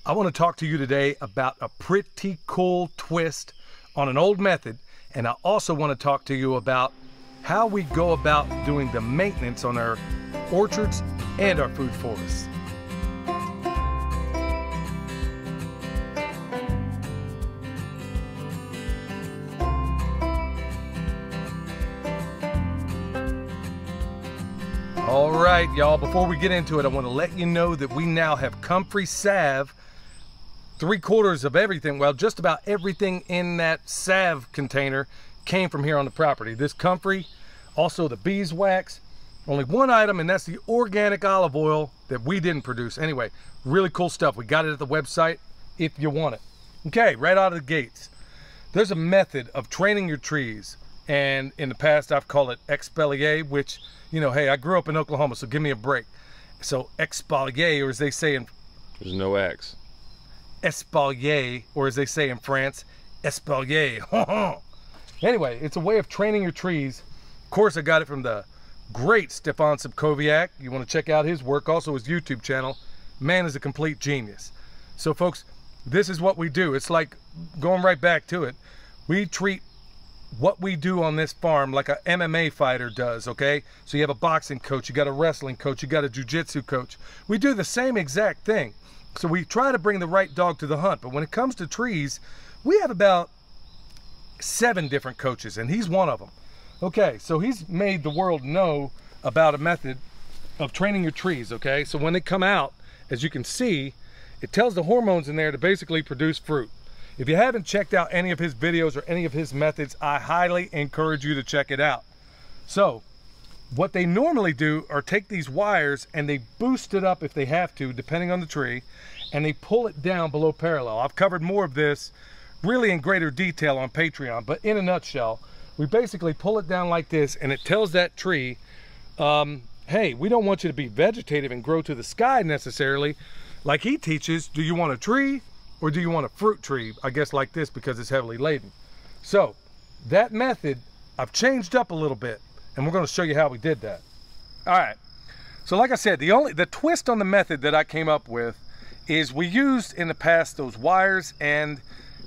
I want to talk to you today about a pretty cool twist on an old method, and I also want to talk to you about how we go about doing the maintenance on our orchards and our food forests. All right, y'all, before we get into it, I want to let you know that we now have Comfrey Salve, 3/4 of everything, well, just about everything in that salve container came from here on the property. This Comfrey, also the beeswax, only one item, and that's the organic olive oil that we didn't produce. Anyway, really cool stuff. We got it at the website if you want it. Okay, right out of the gates, there's a method of training your trees, and in the past I've called it exfoliate, which, you know, hey, I grew up in Oklahoma, so give me a break. So exfoliate, or as they say in... There's no X. Espalier, or as they say in France, espalier. Anyway, it's a way of training your trees. Of course, I got it from the great Stefan Subkowiak. You want to check out his work, also his YouTube channel. Man is a complete genius. So folks, this is what we do. It's like going right back to it. We treat what we do on this farm like a MMA fighter does, okay? So you have a boxing coach, you got a wrestling coach, you got a jiu-jitsu coach. We do the same exact thing. So we try to bring the right dog to the hunt, but when it comes to trees, we have about 7 different coaches, and he's one of them. Okay, so he's made the world know about a method of training your trees, okay? So when they come out, as you can see, it tells the hormones in there to basically produce fruit. If you haven't checked out any of his videos or any of his methods, I highly encourage you to check it out. So what they normally do are take these wires and they boost it up if they have to, depending on the tree, and they pull it down below parallel. I've covered more of this really in greater detail on Patreon, but in a nutshell, we basically pull it down like this, and it tells that tree, hey, we don't want you to be vegetative and grow to the sky necessarily. Like he teaches, do you want a tree or do you want a fruit tree? I guess like this, because it's heavily laden. So that method I've changed up a little bit, and we're going to show you how we did that. All right, so like I said, the twist on the method that I came up with is we used in the past those wires, and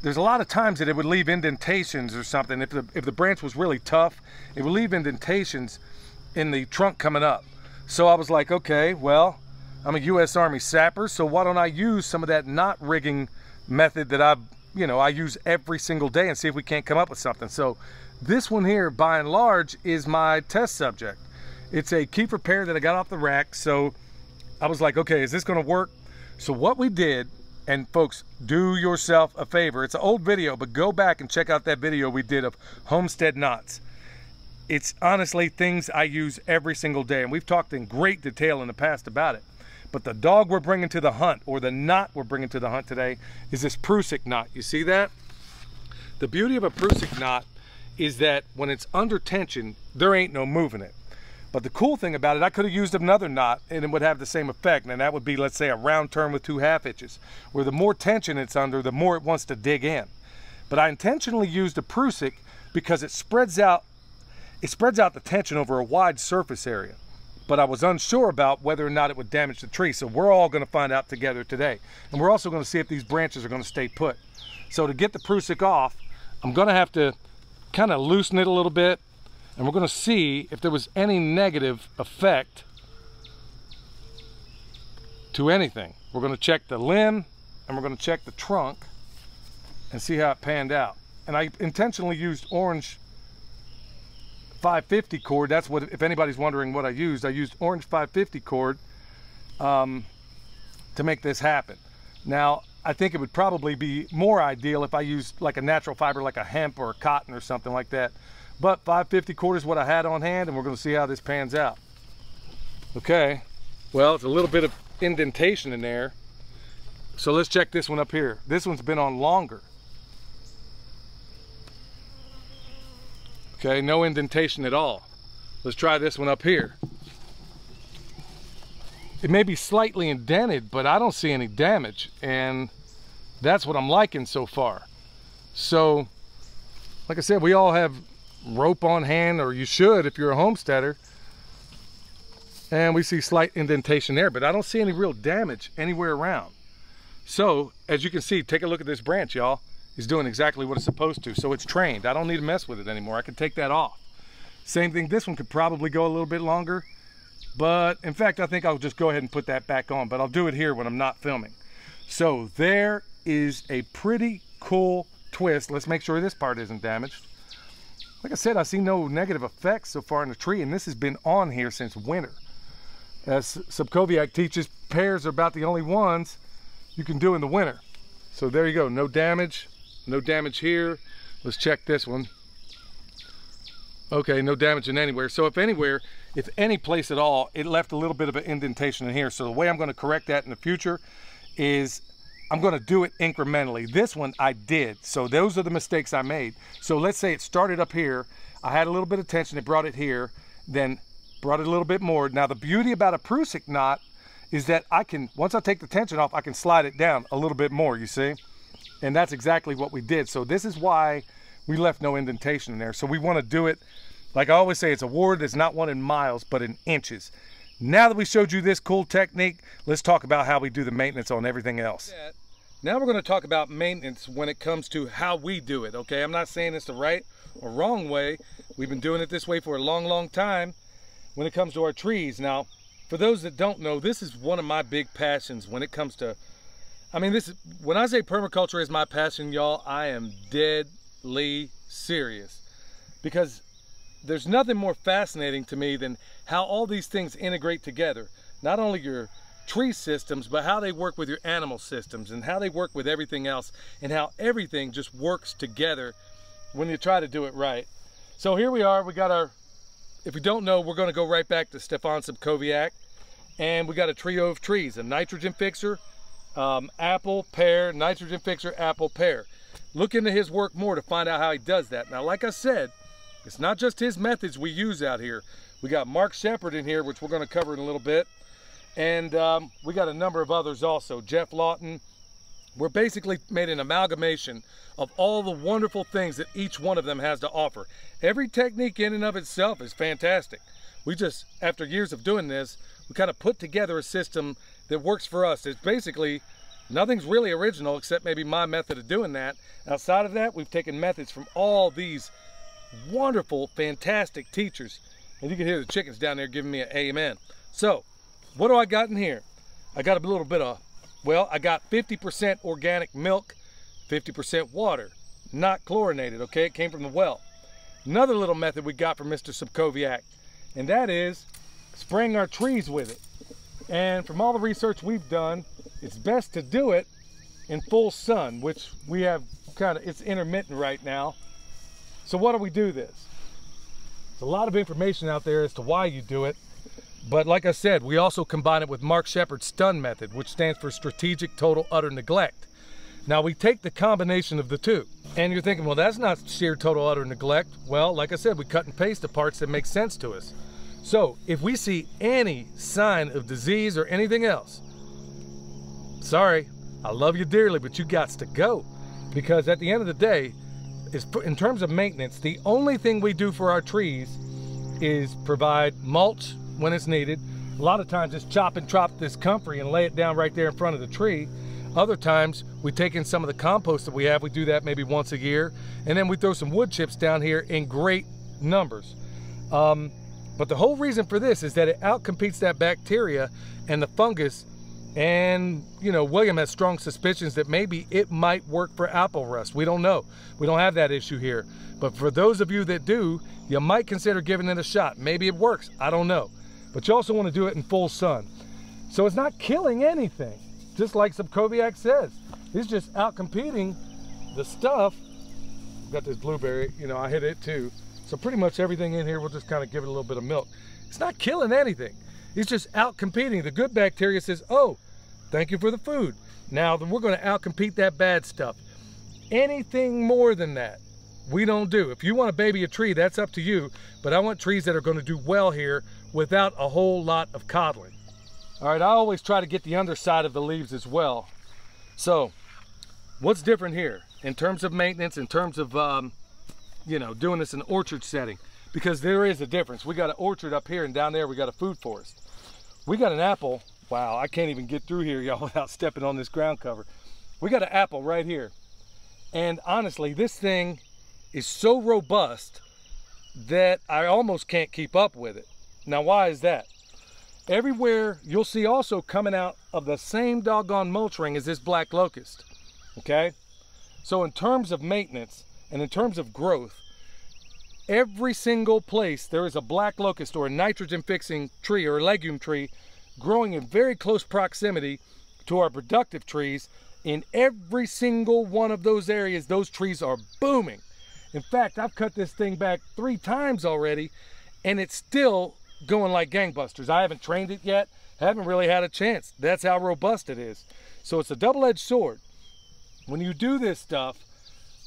there's a lot of times that it would leave indentations or something. If the branch was really tough, it would leave indentations in the trunk coming up. So I was like, okay, well, I'm a U.S. Army sapper, so why don't I use some of that knot rigging method that I use every single day and see if we can't come up with something. So this one here, by and large, is my test subject. It's a keeper pair that I got off the rack, so I was like, okay, is this gonna work? So what we did, and folks, do yourself a favor, it's an old video, but go back and check out that video we did of homestead knots. It's honestly things I use every single day, and we've talked in great detail in the past about it. But the dog we're bringing to the hunt, or the knot we're bringing to the hunt today, is this Prusik knot. You see that? The beauty of a Prusik knot is that when it's under tension, there ain't no moving it. But the cool thing about it, I could have used another knot and it would have the same effect, and that would be, let's say, a round turn with 2 1/2 inches, where the more tension it's under, the more it wants to dig in. But I intentionally used a Prusik because it spreads out the tension over a wide surface area. But I was unsure about whether or not it would damage the tree, so we're all going to find out together today. And we're also going to see if these branches are going to stay put. So to get the Prusik off, I'm going to have to kind of loosen it a little bit, and we're going to see if there was any negative effect to anything. We're going to check the limb, and we're going to check the trunk and see how it panned out. And I intentionally used orange 550 cord. That's what, if anybody's wondering what I used orange 550 cord to make this happen. Now, I think it would probably be more ideal if I used like a natural fiber, like a hemp or a cotton or something like that. But 550 cord is what I had on hand, and we're going to see how this pans out. Okay, well, it's a little bit of indentation in there. So let's check this one up here. This one's been on longer. Okay, no indentation at all. Let's try this one up here. It may be slightly indented, but I don't see any damage, and that's what I'm liking so far. So, like I said, we all have rope on hand, or you should if you're a homesteader, and we see slight indentation there, but I don't see any real damage anywhere around. So as you can see, take a look at this branch, y'all. It's doing exactly what it's supposed to. So it's trained. I don't need to mess with it anymore. I can take that off. Same thing, this one could probably go a little bit longer, but in fact, I think I'll just go ahead and put that back on, but I'll do it here when I'm not filming. So there is a pretty cool twist. Let's make sure this part isn't damaged. Like I said, I see no negative effects so far in the tree, and this has been on here since winter. As Subkowiak teaches, pears are about the only ones you can do in the winter. So there you go, no damage here. Let's check this one. Okay, no damage in anywhere. So if anywhere, if any place at all, it left a little bit of an indentation in here. So the way I'm going to correct that in the future is I'm going to do it incrementally. This one I did. So those are the mistakes I made. So let's say it started up here. I had a little bit of tension. It brought it here, then brought it a little bit more. Now the beauty about a Prusik knot is that I can, once I take the tension off, I can slide it down a little bit more, you see? And that's exactly what we did. So this is why we left no indentation in there. So we want to do it, like I always say, it's a ward that's not won in miles, but in inches. Now that we showed you this cool technique, let's talk about how we do the maintenance on everything else. Now we're going to talk about maintenance when it comes to how we do it, okay? I'm not saying it's the right or wrong way. We've been doing it this way for a long, long time when it comes to our trees. Now, for those that don't know, this is one of my big passions when it comes to, I mean, this is, when I say permaculture is my passion, y'all, I am deadly serious, because there's nothing more fascinating to me than how all these things integrate together. Not only your tree systems, but how they work with your animal systems and how they work with everything else, and how everything just works together when you try to do it right. So here we are, we got our, if you don't know, we're going to go right back to Stefan Subkowiak, and we got a trio of trees, a nitrogen fixer, apple, pear, nitrogen fixer, apple, pear. Look into his work more to find out how he does that. Now, like I said, it's not just his methods we use out here. We got Mark Shepard in here, which we're going to cover in a little bit. And we got a number of others also. Jeff Lawton. We're basically made an amalgamation of all the wonderful things that each one of them has to offer. Every technique in and of itself is fantastic. We just, after years of doing this, we kind of put together a system that works for us. It's basically, nothing's really original except maybe my method of doing that. Outside of that, we've taken methods from all these wonderful, fantastic teachers. And you can hear the chickens down there giving me an amen. So, what do I got in here? I got a little bit of, well, I got 50% organic milk, 50% water, not chlorinated, okay? It came from the well. Another little method we got from Mr. Subkowiak, and that is spraying our trees with it. And from all the research we've done, it's best to do it in full sun, which we have kind of, it's intermittent right now. So what do we do this? There's a lot of information out there as to why you do it. But like I said, we also combine it with Mark Shepard's STUN method, which stands for Strategic Total Utter Neglect. Now we take the combination of the two. And you're thinking, well, that's not sheer total utter neglect. Well, like I said, we cut and paste the parts that make sense to us. So if we see any sign of disease or anything else, sorry, I love you dearly, but you got to go. Because at the end of the day, in terms of maintenance, the only thing we do for our trees is provide mulch when it's needed. A lot of times just chop and chop this comfrey and lay it down right there in front of the tree. Other times we take in some of the compost that we have. We do that maybe once a year. And then we throw some wood chips down here in great numbers. But the whole reason for this is that it outcompetes that bacteria and the fungus. And, you know, William has strong suspicions that maybe it might work for apple rust. We don't know. We don't have that issue here. But for those of you that do, you might consider giving it a shot. Maybe it works. I don't know. But you also want to do it in full sun. So it's not killing anything. Just like Subkowiak says. He's just outcompeting the stuff. I've got this blueberry, you know, I hit it too. So pretty much everything in here, we'll just kind of give it a little bit of milk. It's not killing anything. He's just outcompeting. The good bacteria says, oh, thank you for the food. Now we're going to outcompete that bad stuff. Anything more than that, we don't do. If you want to baby a tree, that's up to you. But I want trees that are going to do well here without a whole lot of coddling. All right, I always try to get the underside of the leaves as well. So what's different here in terms of maintenance, in terms of, you know, doing this in an orchard setting? Because there is a difference. We got an orchard up here, and down there we got a food forest. We got an apple, Wow, I can't even get through here, y'all, without stepping on this ground cover. We got an apple right here. And honestly, this thing is so robust that I almost can't keep up with it. Now, why is that? Everywhere you'll see also coming out of the same doggone mulch ring as this black locust, okay? So in terms of maintenance and in terms of growth, every single place there is a black locust or a nitrogen fixing tree or a legume tree growing in very close proximity to our productive trees, in every single one of those areas, those trees are booming. In fact, I've cut this thing back 3 times already, and it's still going like gangbusters. I haven't trained it yet, haven't really had a chance. That's how robust it is. So it's a double-edged sword. When you do this stuff,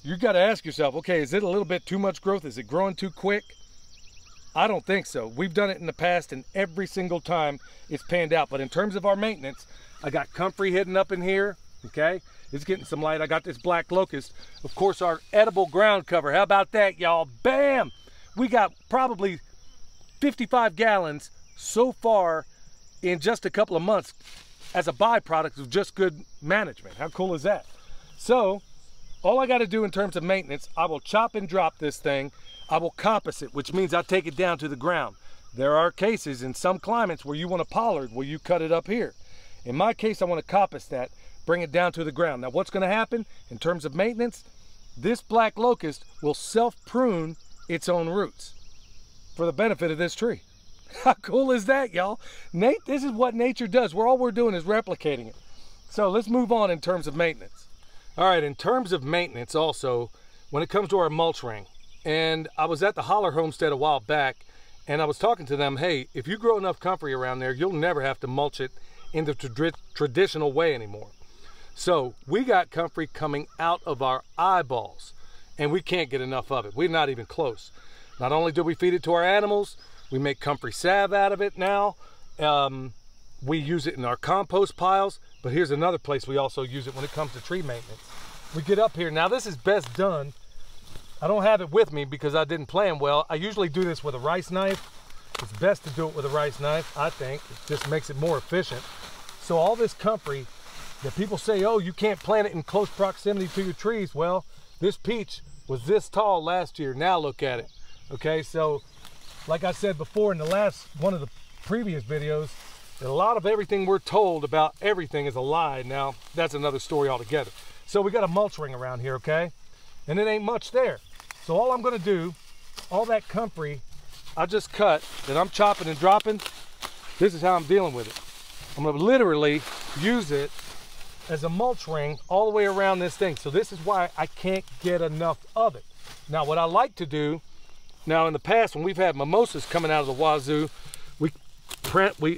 you got to ask yourself, okay, is it a little bit too much growth? Is it growing too quick? I don't think so. We've done it in the past, and every single time it's panned out. But in terms of our maintenance, I got comfrey hidden up in here, okay? It's getting some light. I got this black locust. Of course, our edible ground cover. How about that, y'all? Bam! We got probably 55 gallons so far in just a couple of months as a byproduct of just good management. How cool is that? So, all I got to do in terms of maintenance, I will chop and drop this thing. I will coppice it, which means I take it down to the ground. There are cases in some climates where you want a pollard, where you cut it up here. In my case, I want to coppice that, bring it down to the ground. Now, what's going to happen in terms of maintenance? This black locust will self-prune its own roots for the benefit of this tree. How cool is that, y'all? This is what nature does. All we're doing is replicating it. So let's move on in terms of maintenance. All right, in terms of maintenance also, when it comes to our mulch ring, and I was at the Holler Homestead a while back, and I was talking to them, hey, if you grow enough comfrey around there, you'll never have to mulch it in the traditional way anymore. So we got comfrey coming out of our eyeballs, and we can't get enough of it. We're not even close. Not only do we feed it to our animals, we make Comfrey Salve out of it now. We use it in our compost piles, but here's another place we also use it when it comes to tree maintenance. We get up here. Now this is best done. I don't have it with me because I didn't plan well. I usually do this with a rice knife. It's best to do it with a rice knife, I think. It just makes it more efficient. So all this comfrey that people say, oh, you can't plant it in close proximity to your trees. Well, this peach was this tall last year. Now look at it. Okay, so like I said before in the last one of the previous videos, that a lot of everything we're told about everything is a lie. Now, that's another story altogether. So we got a mulch ring around here, okay? And it ain't much there. So all I'm gonna do, all that comfrey I just cut, that I'm chopping and dropping, this is how I'm dealing with it. I'm gonna literally use it as a mulch ring all the way around this thing. So this is why I can't get enough of it. Now, what I like to do, now in the past when we've had mimosas coming out of the wazoo,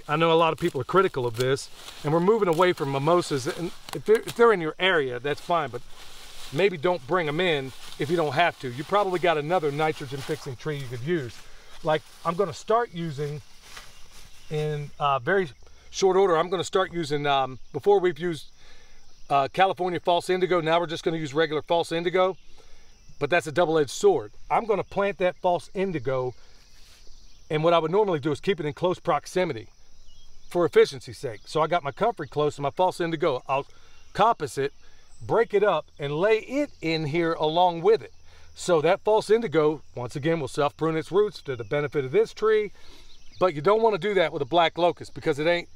I know a lot of people are critical of this, and we're moving away from mimosas. And if they're in your area, that's fine, but maybe don't bring them in if you don't have to. You probably got another nitrogen fixing tree you could use. Like I'm gonna start using in very short order, I'm gonna start using, before we've used California false indigo, now we're just gonna use regular false indigo, but that's a double-edged sword. I'm gonna plant that false indigo, and what I would normally do is keep it in close proximity for efficiency's sake. So I got my comfrey close and my false indigo. I'll coppice it, break it up, and lay it in here along with it. So that false indigo, once again, will self-prune its roots to the benefit of this tree, but you don't want to do that with a black locust because it ain't,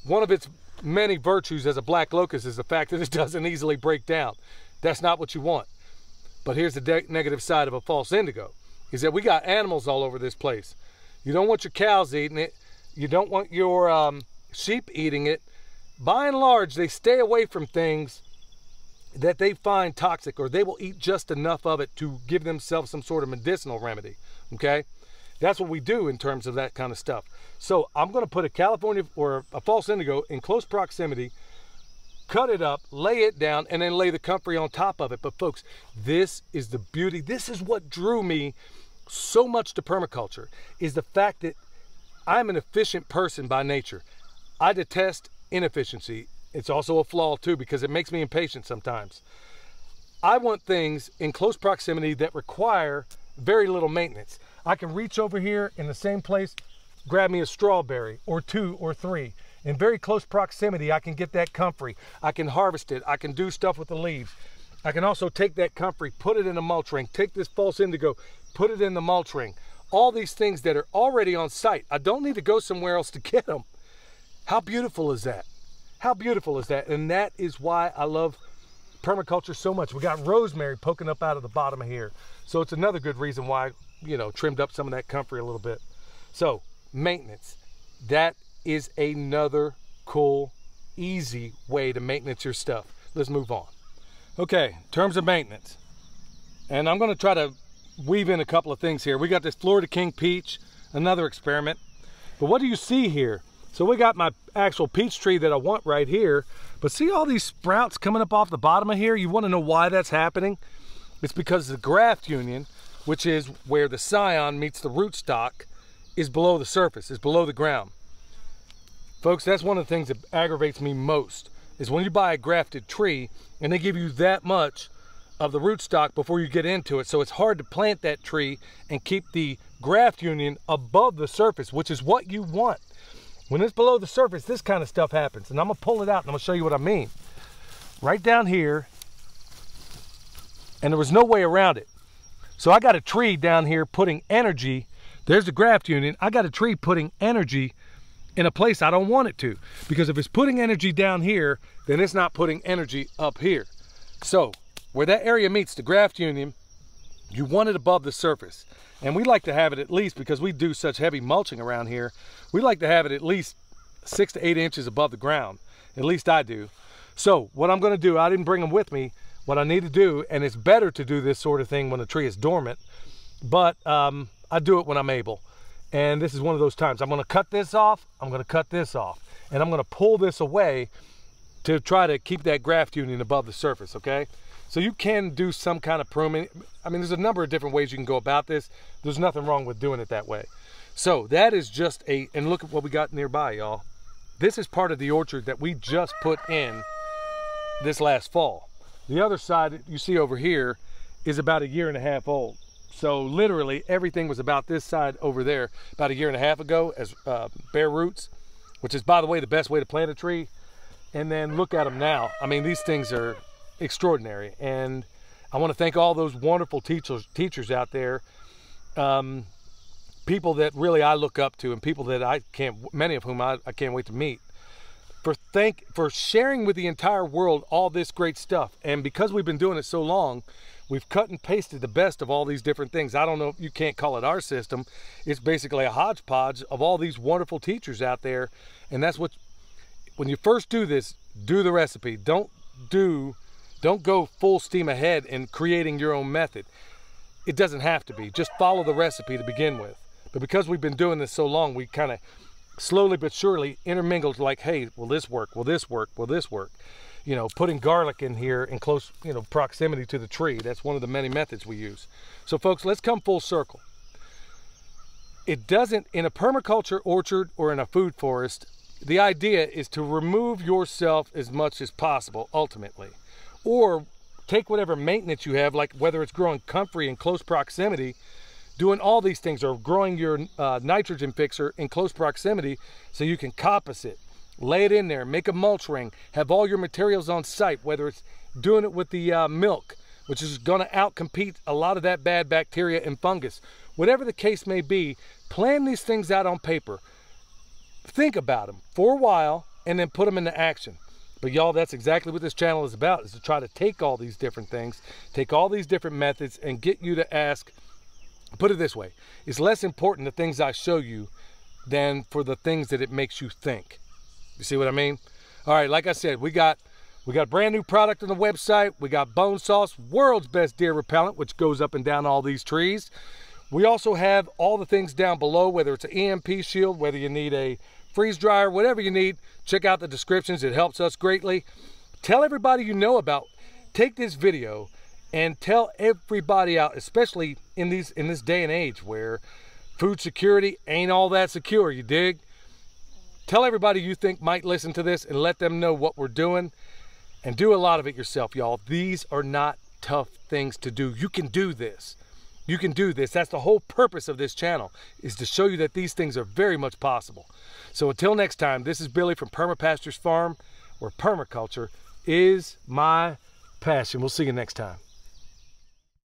one of its many virtues as a black locust is the fact that it doesn't easily break down. That's not what you want. But here's the negative side of a false indigo, is that we got animals all over this place. You don't want your cows eating it. You don't want your sheep eating it. By and large, they stay away from things that they find toxic, or they will eat just enough of it to give themselves some sort of medicinal remedy, okay? That's what we do in terms of that kind of stuff. So I'm gonna put a California or a false indigo in close proximity, cut it up, lay it down, and then lay the comfrey on top of it. But folks, this is the beauty. This is what drew me so much to permaculture, is the fact that I'm an efficient person by nature. I detest inefficiency. It's also a flaw too, because it makes me impatient sometimes. I want things in close proximity that require very little maintenance. I can reach over here in the same place, grab me a strawberry or 2 or 3, In very close proximity, I can get that comfrey. I can harvest it. I can do stuff with the leaves. I can also take that comfrey, put it in a mulch ring, take this false indigo, put it in the mulch ring. All these things that are already on site. I don't need to go somewhere else to get them. How beautiful is that? How beautiful is that? And that is why I love permaculture so much. We got rosemary poking up out of the bottom of here. So it's another good reason why, you know, trimmed up some of that comfrey a little bit. So maintenance, that is another cool, easy way to maintenance your stuff. Let's move on. Okay, in terms of maintenance, and I'm going to try to weave in a couple of things here. We got this Florida King peach, another experiment. But what do you see here? So we got my actual peach tree that I want right here, but see all these sprouts coming up off the bottom of here? You want to know why that's happening? It's because the graft union, which is where the scion meets the rootstock, is below the surface, is below the ground. Folks, that's one of the things that aggravates me most, is when you buy a grafted tree and they give you that much of the rootstock before you get into it. So it's hard to plant that tree and keep the graft union above the surface, which is what you want. When it's below the surface, this kind of stuff happens. And I'm gonna pull it out and I'm gonna show you what I mean. Right down here, and there was no way around it. So I got a tree down here putting energy. There's the graft union. I got a tree putting energy in a place I don't want it to. Because if it's putting energy down here, then it's not putting energy up here. So where that area meets the graft union, you want it above the surface. And we like to have it at least, because we do such heavy mulching around here, we like to have it at least 6 to 8 inches above the ground. At least I do. So what I'm going to do, I didn't bring them with me. What I need to do, and it's better to do this sort of thing when the tree is dormant, but I do it when I'm able. And this is one of those times. I'm going to cut this off, I'm going to cut this off, and I'm going to pull this away to try to keep that graft union above the surface, okay? So you can do some kind of pruning. I mean, there's a number of different ways you can go about this. There's nothing wrong with doing it that way. So that is just and look at what we got nearby, y'all. This is part of the orchard that we just put in this last fall. The other side you see over here is about 1.5 years old. So literally everything was about this side over there about 1.5 years ago as bare roots, which is, by the way, the best way to plant a tree. And then look at them now. I mean, these things are extraordinary. And I want to thank all those wonderful teachers out there, people that really I look up to, and people that many of whom I can't wait to meet, for sharing with the entire world all this great stuff. And because we've been doing it so long, we've cut and pasted the best of all these different things. I don't know, you can't call it our system. It's basically a hodgepodge of all these wonderful teachers out there. And that's what, when you first do this, do the recipe. Don't go full steam ahead in creating your own method. It doesn't have to be. Just follow the recipe to begin with. But because we've been doing this so long, we kind of slowly but surely intermingled, like, hey, will this work? Will this work? Will this work? You know, putting garlic in here in close, proximity to the tree. That's one of the many methods we use. So folks, let's come full circle. It doesn't, in a permaculture orchard or in a food forest, the idea is to remove yourself as much as possible, ultimately. Or take whatever maintenance you have, like whether it's growing comfrey in close proximity, doing all these things, or growing your nitrogen fixer in close proximity so you can coppice it, lay it in there, make a mulch ring, have all your materials on site, whether it's doing it with the milk, which is going to outcompete a lot of that bad bacteria and fungus. Whatever the case may be, plan these things out on paper. Think about them for a while and then put them into action. But y'all, that's exactly what this channel is about, is to try to take all these different things, take all these different methods, and get you to ask. Put it this way, it's less important the things I show you than for the things that it makes you think. You see what I mean? All right, like I said, we got a brand new product on the website. We got bone sauce, world's best deer repellent, which goes up and down all these trees. We also have all the things down below, whether it's an EMP shield, whether you need a freeze dryer, whatever you need, check out the descriptions. It helps us greatly. Tell everybody you know about. Take this video and tell everybody out, especially in this day and age where food security ain't all that secure, you dig? Tell everybody you think might listen to this and let them know what we're doing, and do a lot of it yourself, y'all. These are not tough things to do. You can do this. You can do this. That's the whole purpose of this channel, is to show you that these things are very much possible. So until next time, this is Billy from Perma Pastures Farm, where permaculture is my passion. We'll see you next time.